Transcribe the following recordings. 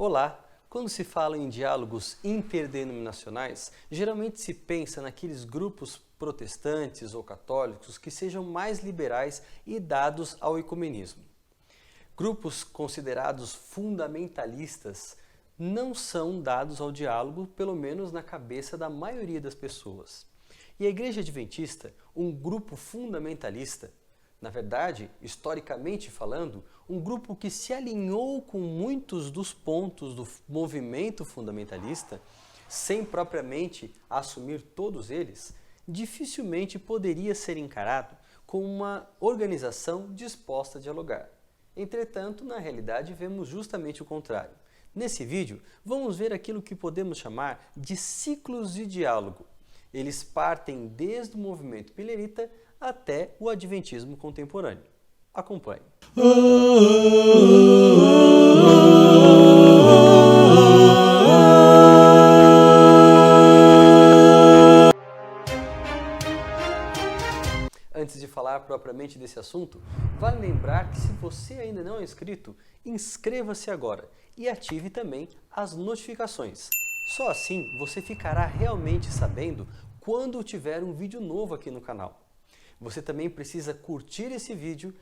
Olá! Quando se fala em diálogos interdenominacionais, geralmente se pensa naqueles grupos protestantes ou católicos que sejam mais liberais e dados ao ecumenismo. Grupos considerados fundamentalistas não são dados ao diálogo, pelo menos na cabeça da maioria das pessoas. E a Igreja Adventista, um grupo fundamentalista, na verdade, historicamente falando, um grupo que se alinhou com muitos dos pontos do movimento fundamentalista, sem propriamente assumir todos eles, dificilmente poderia ser encarado como uma organização disposta a dialogar. Entretanto, na realidade, vemos justamente o contrário. Nesse vídeo, vamos ver aquilo que podemos chamar de ciclos de diálogo. Eles partem desde o movimento milerita até o adventismo contemporâneo. Acompanhe. Antes de falar propriamente desse assunto, vale lembrar que se você ainda não é inscrito, inscreva-se agora e ative também as notificações. Só assim você ficará realmente sabendo quando tiver um vídeo novo aqui no canal. Você também precisa curtir esse vídeo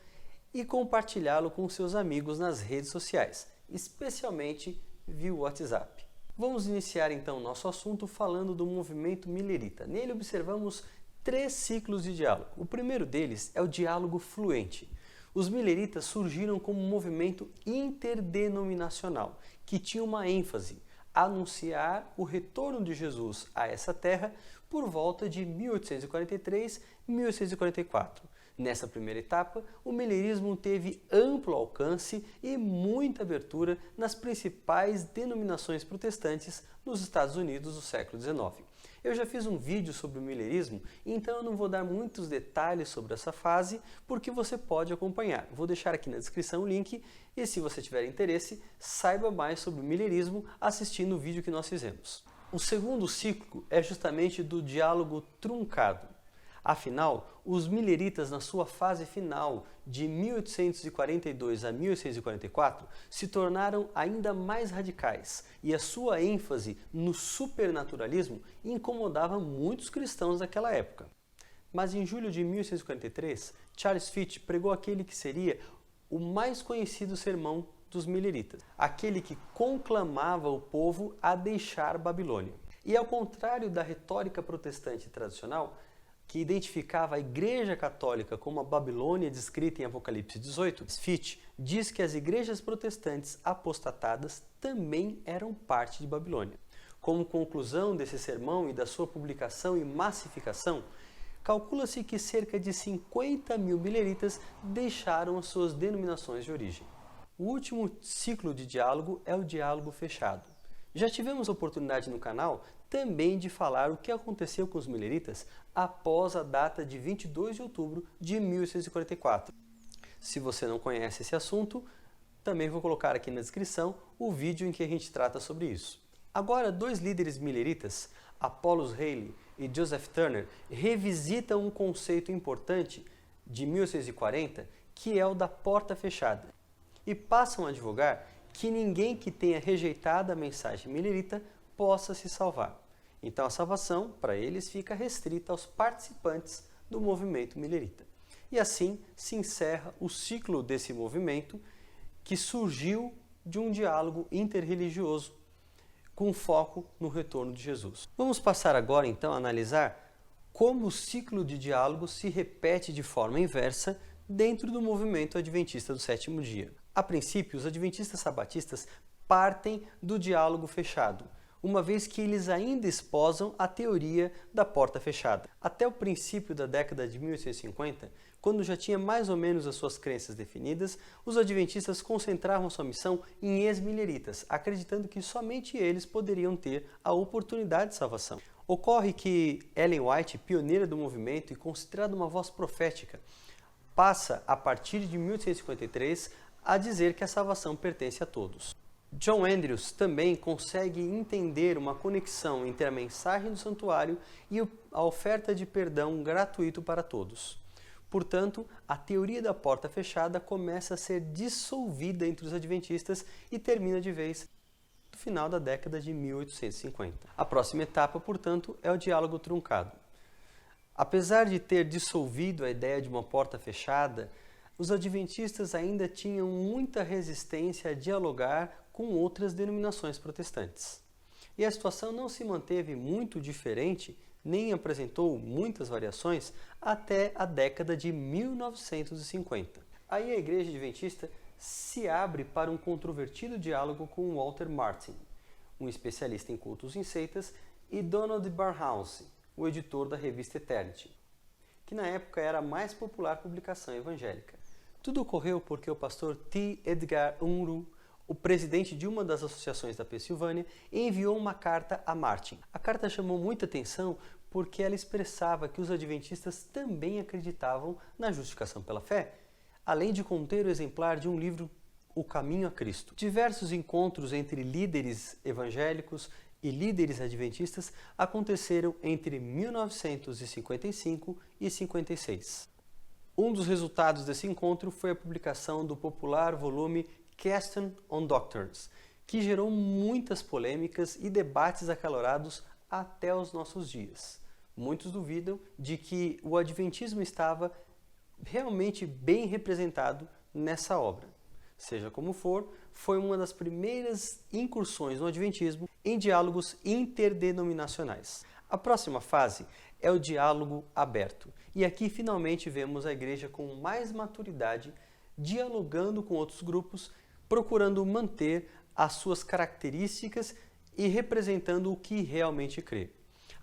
e compartilhá-lo com seus amigos nas redes sociais, especialmente via WhatsApp. Vamos iniciar então nosso assunto falando do movimento milerita. Nele observamos 3 ciclos de diálogo. O primeiro deles é o diálogo fluente. Os mileritas surgiram como um movimento interdenominacional, que tinha uma ênfase: anunciar o retorno de Jesus a essa terra por volta de 1843 e 1844. Nessa primeira etapa, o milerismo teve amplo alcance e muita abertura nas principais denominações protestantes nos Estados Unidos do século XIX. Eu já fiz um vídeo sobre o milerismo, então eu não vou dar muitos detalhes sobre essa fase, porque você pode acompanhar. Vou deixar aqui na descrição o link e, se você tiver interesse, saiba mais sobre o milerismo assistindo o vídeo que nós fizemos. O segundo ciclo é justamente do diálogo truncado. Afinal, os mileritas, na sua fase final, de 1842 a 1844, se tornaram ainda mais radicais e a sua ênfase no supernaturalismo incomodava muitos cristãos daquela época. Mas em julho de 1843, Charles Fichte pregou aquele que seria o mais conhecido sermão dos mileritas, aquele que conclamava o povo a deixar Babilônia. E ao contrário da retórica protestante tradicional, que identificava a Igreja Católica como a Babilônia descrita em Apocalipse 18, Fichte diz que as igrejas protestantes apostatadas também eram parte de Babilônia. Como conclusão desse sermão e da sua publicação e massificação, calcula-se que cerca de 50 mil mileritas deixaram as suas denominações de origem. O último ciclo de diálogo é o diálogo fechado. Já tivemos a oportunidade no canal também de falar o que aconteceu com os mileritas após a data de 22 de outubro de 1844. Se você não conhece esse assunto, também vou colocar aqui na descrição o vídeo em que a gente trata sobre isso. Agora, 2 líderes mileritas, Apollos Haley e Joseph Turner, revisitam um conceito importante de 1840, que é o da porta fechada, e passam a advogar que ninguém que tenha rejeitado a mensagem milerita possa se salvar. Então a salvação, para eles, fica restrita aos participantes do movimento milerita. E assim se encerra o ciclo desse movimento, que surgiu de um diálogo interreligioso com foco no retorno de Jesus. Vamos passar agora então a analisar como o ciclo de diálogo se repete de forma inversa dentro do movimento adventista do sétimo dia. A princípio, os adventistas sabatistas partem do diálogo fechado, uma vez que eles ainda esposam a teoria da porta fechada. Até o princípio da década de 1850, quando já tinha mais ou menos as suas crenças definidas, os adventistas concentravam sua missão em ex-mileritas, acreditando que somente eles poderiam ter a oportunidade de salvação. Ocorre que Ellen White, pioneira do movimento e considerada uma voz profética, passa, a partir de 1853, a dizer que a salvação pertence a todos. John Andrews também consegue entender uma conexão entre a mensagem do santuário e a oferta de perdão gratuito para todos. Portanto, a teoria da porta fechada começa a ser dissolvida entre os adventistas e termina de vez. final da década de 1850. A próxima etapa, portanto, é o diálogo truncado. Apesar de ter dissolvido a ideia de uma porta fechada, os adventistas ainda tinham muita resistência a dialogar com outras denominações protestantes. E a situação não se manteve muito diferente, nem apresentou muitas variações, até a década de 1950. Aí a Igreja Adventista se abre para um controvertido diálogo com Walter Martin, um especialista em cultos em seitas, e Donald Barnhouse, o editor da revista Eternity, que na época era a mais popular publicação evangélica. Tudo ocorreu porque o pastor T. Edgar Unruh, o presidente de uma das associações da Pensilvânia, enviou uma carta a Martin. A carta chamou muita atenção porque ela expressava que os adventistas também acreditavam na justificação pela fé, além de conter o exemplar de um livro, O Caminho a Cristo. Diversos encontros entre líderes evangélicos e líderes adventistas aconteceram entre 1955 e 56. Um dos resultados desse encontro foi a publicação do popular volume Question on Doctrines, que gerou muitas polêmicas e debates acalorados até os nossos dias. Muitos duvidam de que o adventismo estava realmente bem representado nessa obra. Seja como for, foi uma das primeiras incursões no adventismo em diálogos interdenominacionais. A próxima fase é o diálogo aberto. E aqui finalmente vemos a igreja com mais maturidade, dialogando com outros grupos, procurando manter as suas características e representando o que realmente crê.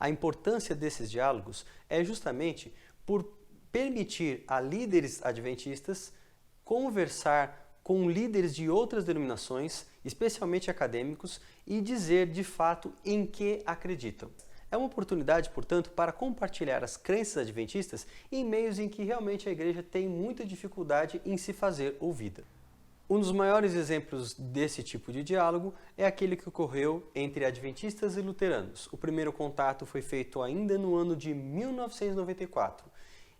A importância desses diálogos é justamente por permitir a líderes adventistas conversar com líderes de outras denominações, especialmente acadêmicos, e dizer de fato em que acreditam. É uma oportunidade, portanto, para compartilhar as crenças adventistas em meios em que realmente a igreja tem muita dificuldade em se fazer ouvida. Um dos maiores exemplos desse tipo de diálogo é aquele que ocorreu entre adventistas e luteranos. O primeiro contato foi feito ainda no ano de 1994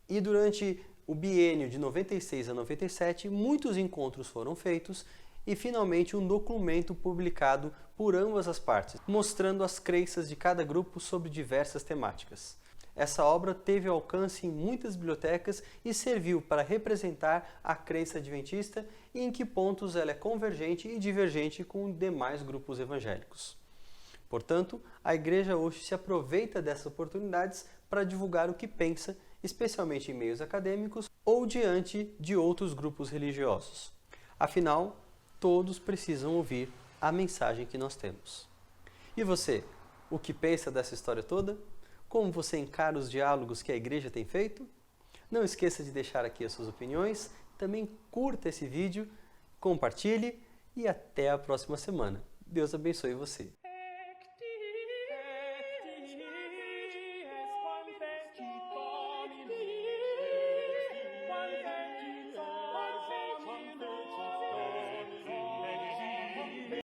e durante o biênio de 96 a 97 muitos encontros foram feitos e finalmente um documento publicado por ambas as partes, mostrando as crenças de cada grupo sobre diversas temáticas. Essa obra teve alcance em muitas bibliotecas e serviu para representar a crença adventista e em que pontos ela é convergente e divergente com demais grupos evangélicos. Portanto, a igreja hoje se aproveita dessas oportunidades para divulgar o que pensa, especialmente em meios acadêmicos ou diante de outros grupos religiosos. Afinal, todos precisam ouvir a mensagem que nós temos. E você, o que pensa dessa história toda? Como você encara os diálogos que a igreja tem feito? Não esqueça de deixar aqui as suas opiniões, também curta esse vídeo, compartilhe e até a próxima semana. Deus abençoe você.